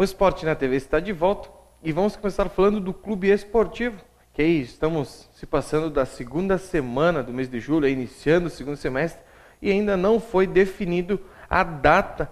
Esporte na TV está de volta e vamos começar falando do Clube Esportivo, que aí estamos se passando da segunda semana do mês de julho, iniciando o segundo semestre, e ainda não foi definido a data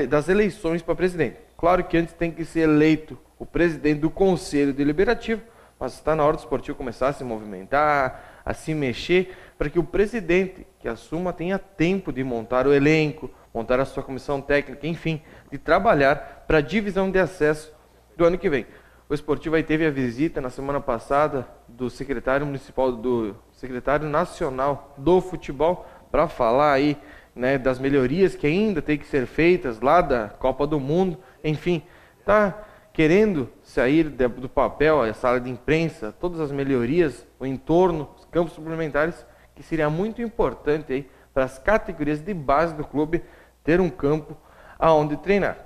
das eleições para presidente. Claro que antes tem que ser eleito o presidente do Conselho Deliberativo, mas está na hora do esportivo começar a se movimentar, a se mexer, para que o presidente que assuma tenha tempo de montar o elenco, montar a sua comissão técnica, enfim, de trabalhar para a divisão de acesso do ano que vem. O esportivo aí teve a visita na semana passada do secretário municipal, do secretário nacional do futebol, para falar aí, né, das melhorias que ainda tem que ser feitas lá da Copa do Mundo, enfim, tá querendo sair do papel a sala de imprensa, todas as melhorias, o entorno, os campos suplementares, que seria muito importante aí para as categorias de base do clube ter um campo aonde treinar.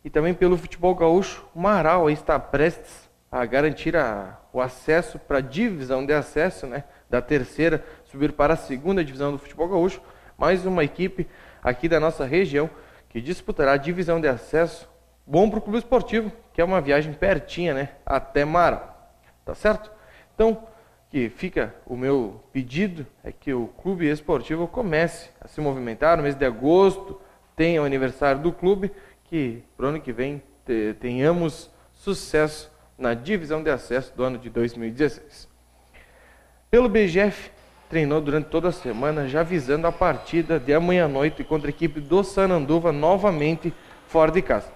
E também pelo futebol gaúcho, o Marau aí está prestes a garantir o acesso para a divisão de acesso, né, da terceira, subir para a segunda divisão do futebol gaúcho, mais uma equipe aqui da nossa região que disputará a divisão de acesso. Bom para o Clube Esportivo, que é uma viagem pertinha, né, até Marau, tá certo? Então, que fica o meu pedido é que o Clube Esportivo comece a se movimentar. No mês de agosto tem o aniversário do clube, que para o ano que vem tenhamos sucesso na divisão de acesso do ano de 2016. Pelo BGF, treinou durante toda a semana, já visando a partida de amanhã à noite contra a equipe do Sananduva, novamente fora de casa.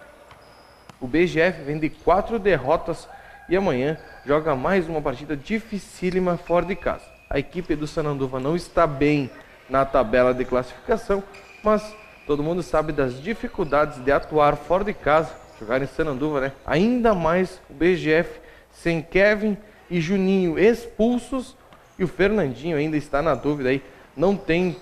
O BGF vem de 4 derrotas e amanhã joga mais uma partida dificílima fora de casa. A equipe do Sananduva não está bem na tabela de classificação, mas todo mundo sabe das dificuldades de atuar fora de casa, jogar em Sananduva, né? Ainda mais o BGF sem Kevin e Juninho expulsos, e o Fernandinho ainda está na dúvida aí, não tem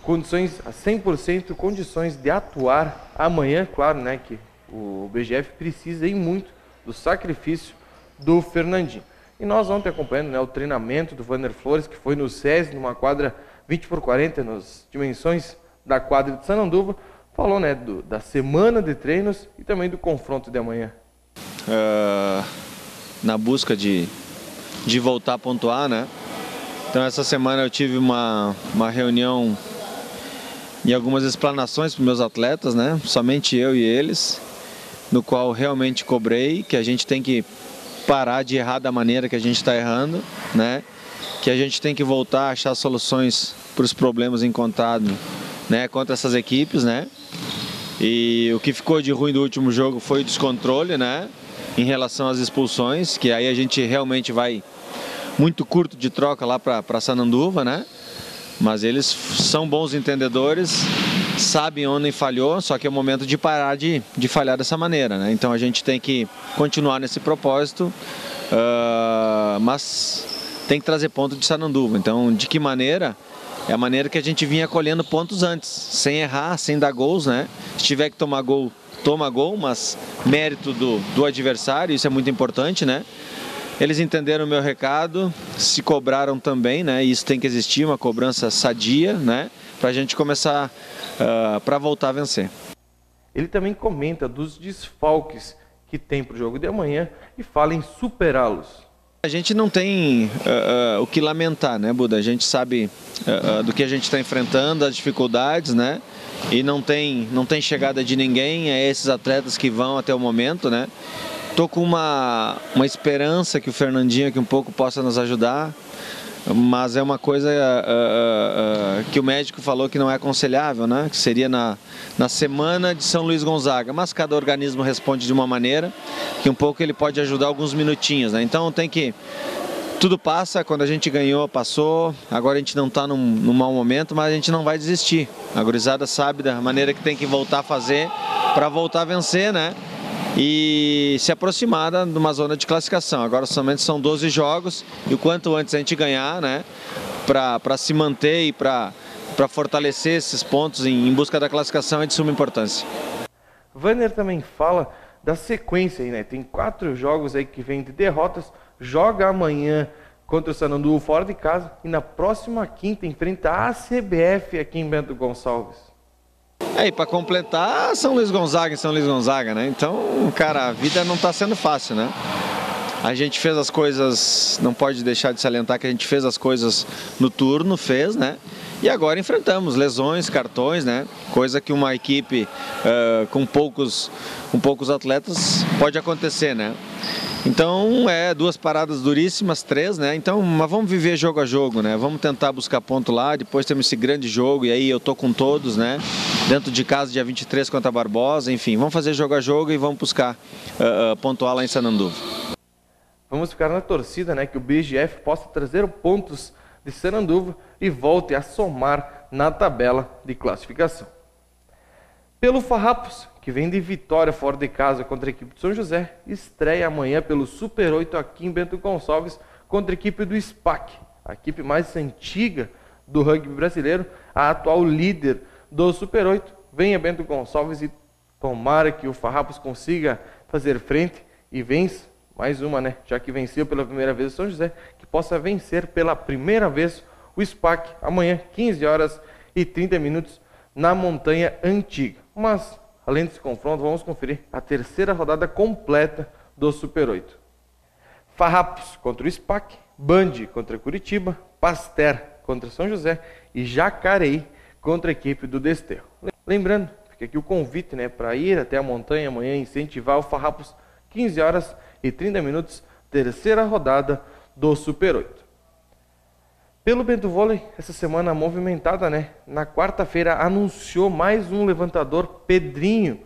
condições a 100% condições de atuar amanhã. Claro, né, que o BGF precisa ir muito do sacrifício do Fernandinho. E nós ontem acompanhando, né, o treinamento do Vander Flores, que foi no SESI, numa quadra 20x40, nas dimensões da quadra de Sananduva, falou, né, da semana de treinos e também do confronto de amanhã. Na busca de voltar a pontuar, né? Então essa semana eu tive uma reunião e algumas explanações para os meus atletas, né? Somente eu e eles, no qual realmente cobrei que a gente tem que parar de errar da maneira que a gente está errando, né? Que a gente tem que voltar a achar soluções para os problemas encontrados, né, contra essas equipes, né? E o que ficou de ruim do último jogo foi o descontrole, né, em relação às expulsões, que aí a gente realmente vai muito curto de troca lá para Sananduva, né? Mas eles são bons entendedores, sabem onde falhou, só que é o momento de parar de falhar dessa maneira, né? Então a gente tem que continuar nesse propósito, mas tem que trazer ponto de Sananduva. Então, de que maneira? É a maneira que a gente vinha colhendo pontos antes, sem errar, sem dar gols, né? Se tiver que tomar gol, toma gol, mas mérito do adversário, isso é muito importante, né? Eles entenderam o meu recado, se cobraram também, né? Isso tem que existir, uma cobrança sadia, né? Para a gente começar, para voltar a vencer. Ele também comenta dos desfalques que tem para o jogo de amanhã e fala em superá-los. A gente não tem o que lamentar, né, Buda? A gente sabe do que a gente está enfrentando, as dificuldades, né? E não tem chegada de ninguém, é esses atletas que vão até o momento, né? Tô com uma esperança que o Fernandinho aqui um pouco possa nos ajudar, mas é uma coisa que o médico falou que não é aconselhável, né? Que seria na semana de São Luís Gonzaga, mas cada organismo responde de uma maneira que um pouco ele pode ajudar alguns minutinhos, né? Então tem que... Tudo passa, quando a gente ganhou, passou, agora a gente não está num mau momento, mas a gente não vai desistir. A gurizada sabe da maneira que tem que voltar a fazer para voltar a vencer, né? E se aproximar de uma zona de classificação. Agora somente são 12 jogos e o quanto antes a gente ganhar, né, para se manter e para fortalecer esses pontos em busca da classificação é de suma importância. Vander também fala da sequência aí, né? Tem 4 jogos aí que vem de derrotas, joga amanhã contra o Sananduva fora de casa e na próxima quinta enfrenta a CBF aqui em Bento Gonçalves. E para completar, São Luís Gonzaga em São Luís Gonzaga, né? Então, cara, a vida não está sendo fácil, né? A gente fez as coisas, não pode deixar de salientar que a gente fez as coisas no turno, né? E agora enfrentamos lesões, cartões, né? Coisa que uma equipe com poucos atletas pode acontecer, né? Então, 2 paradas duríssimas, 3, né? Então, mas vamos viver jogo a jogo, né? Vamos tentar buscar ponto lá, depois temos esse grande jogo, e aí eu tô com todos, né? Dentro de casa, dia 23 contra a Barbosa, enfim, vamos fazer jogo a jogo e vamos buscar pontuar lá em Sananduva. Vamos ficar na torcida, né? Que o BGF possa trazer pontos de Sananduva e volte a somar na tabela de classificação. Pelo Farrapos, que vem de vitória fora de casa contra a equipe de São José, estreia amanhã pelo Super 8 aqui em Bento Gonçalves contra a equipe do SPAC, a equipe mais antiga do rugby brasileiro, a atual líder do Super 8. Venha Bento Gonçalves e tomara que o Farrapos consiga fazer frente e vença mais uma, né? Já que venceu pela primeira vez o São José, que possa vencer pela primeira vez o SPAC amanhã, 15h30, na Montanha Antiga. Mas, além desse confronto, vamos conferir a terceira rodada completa do Super 8. Farrapos contra o SPAC, Band contra Curitiba, Pasteur contra São José e Jacareí contra a equipe do Desterro. Lembrando, fica aqui o convite, né, para ir até a montanha amanhã e incentivar o Farrapos, 15h30, terceira rodada do Super 8. Pelo Bento Vôlei, essa semana movimentada, né? Na quarta-feira anunciou mais um levantador, Pedrinho.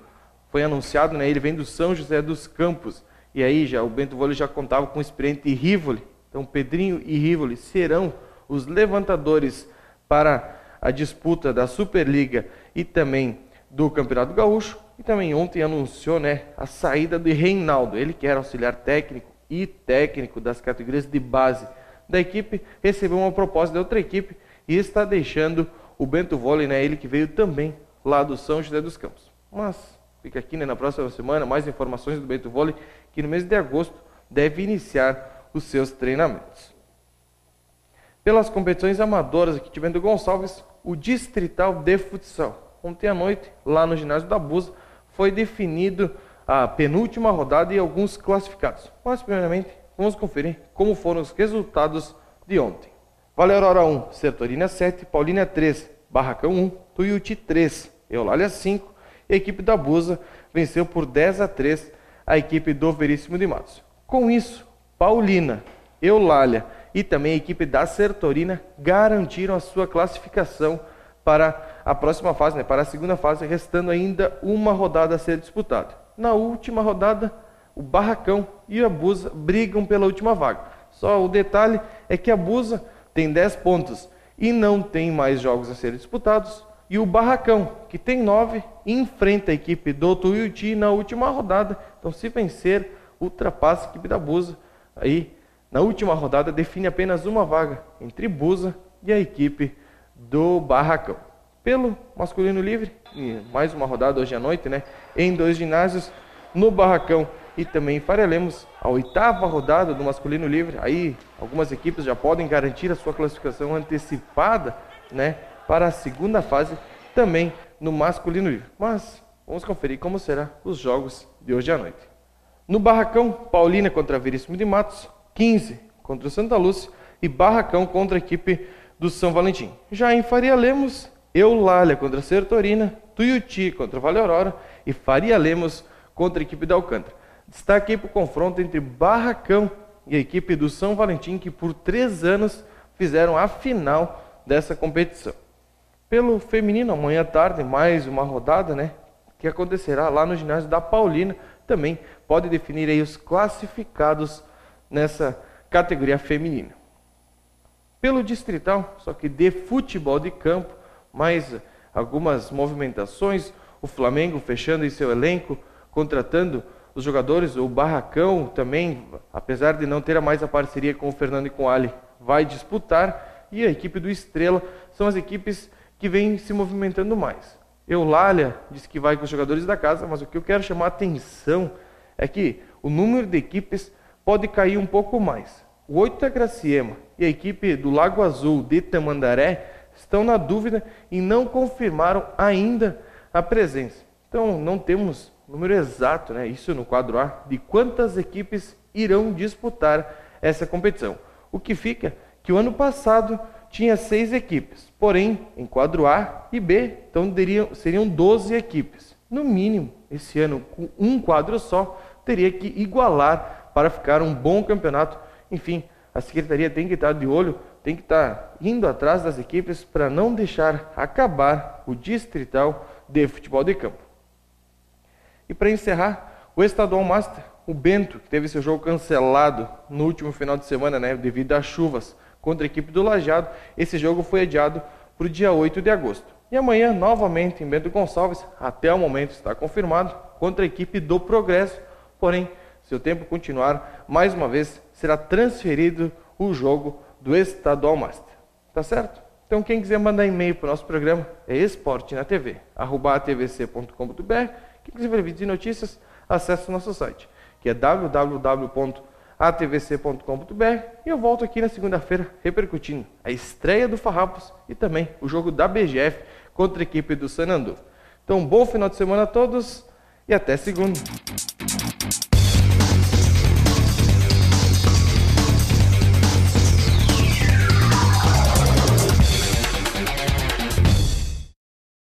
Foi anunciado, né? Ele vem do São José dos Campos. E aí o Bento Vôlei já contava com o experiente Rivoli. Então Pedrinho e Rivoli serão os levantadores para a disputa da Superliga e também do Campeonato Gaúcho. E também ontem anunciou, né, a saída de Reinaldo. Ele que era auxiliar técnico e técnico das categorias de base da equipe, recebeu uma proposta de outra equipe e está deixando o Bento Vôlei, né? Ele que veio também lá do São José dos Campos. Mas fica aqui, né, na próxima semana mais informações do Bento Vôlei, que no mês de agosto deve iniciar os seus treinamentos. Pelas competições amadoras aqui de Bento Gonçalves, o Distrital de Futsal. Ontem à noite, lá no ginásio da Busa, foi definido a penúltima rodada e alguns classificados. Mas primeiramente, vamos conferir como foram os resultados de ontem. Vale Aurora 1, Sertorina 7, Paulínia 3, Barracão 1, Tuiuti 3, Eulália 5. E a equipe da Busa venceu por 10-3 a equipe do Veríssimo de Matos. Com isso, Paulina, Eulália e também a equipe da Sertorina garantiram a sua classificação para a próxima fase, né, para a segunda fase, restando ainda uma rodada a ser disputada. Na última rodada, o Barracão e a Busa brigam pela última vaga. Só o detalhe é que a Busa tem 10 pontos e não tem mais jogos a serem disputados. E o Barracão, que tem 9, enfrenta a equipe do Tuiuti na última rodada. Então, se vencer, ultrapassa a equipe da Busa. Aí, na última rodada, define apenas uma vaga entre Busa e a equipe do Barracão. Pelo masculino livre, e mais uma rodada hoje à noite, né? Em 2 ginásios, no Barracão e também em Faria Lemos, a 8ª rodada do masculino livre. Aí algumas equipes já podem garantir a sua classificação antecipada, né, para a segunda fase também no masculino livre. Mas vamos conferir como serão os jogos de hoje à noite. No Barracão, Paulina contra Veríssimo de Matos, 15 contra o Santa Lúcia e Barracão contra a equipe do São Valentim. Já em Faria Lemos, Eulália contra a Sertorina, Tuiuti contra Vale Aurora e Faria Lemos contra a equipe da Alcântara. Destaque aí para o confronto entre Barracão e a equipe do São Valentim, que por 3 anos fizeram a final dessa competição. Pelo feminino, amanhã à tarde, mais uma rodada, né, que acontecerá lá no ginásio da Paulina. Também pode definir aí os classificados nessa categoria feminina. Pelo distrital, só que de futebol de campo, mais algumas movimentações, o Flamengo fechando em seu elenco, contratando os jogadores, o Barracão também, apesar de não ter mais a parceria com o Fernando e com o Ali, vai disputar, e a equipe do Estrela são as equipes que vêm se movimentando mais. Eulália disse que vai com os jogadores da casa, mas o que eu quero chamar a atenção é que o número de equipes pode cair um pouco mais. O 8 da Graciema e a equipe do Lago Azul de Tamandaré estão na dúvida e não confirmaram ainda a presença. Então não temos número exato, né, isso no quadro A, de quantas equipes irão disputar essa competição. O que fica que o ano passado tinha 6 equipes, porém em quadro A e B, então seriam 12 equipes. No mínimo, esse ano, com um quadro só, teria que igualar para ficar um bom campeonato. Enfim, a Secretaria tem que estar de olho, tem que estar indo atrás das equipes para não deixar acabar o distrital de futebol de campo. E para encerrar, o Estadual Master, o Bento, que teve seu jogo cancelado no último final de semana, né, devido às chuvas contra a equipe do Lajeado, esse jogo foi adiado para o dia 8 de agosto. E amanhã, novamente, em Bento Gonçalves, até o momento está confirmado, contra a equipe do Progresso, porém, se o tempo continuar, mais uma vez, será transferido o jogo do Estadual Master. Tá certo? Então, quem quiser mandar e-mail para o nosso programa é esportenatv@atvc.com.br. Quem quiser ver vídeos e notícias, acesse o nosso site, que é www.atvc.com.br. E eu volto aqui na segunda-feira repercutindo a estreia do Farrapos e também o jogo da BGF contra a equipe do Sanandu. Então, bom final de semana a todos e até segunda.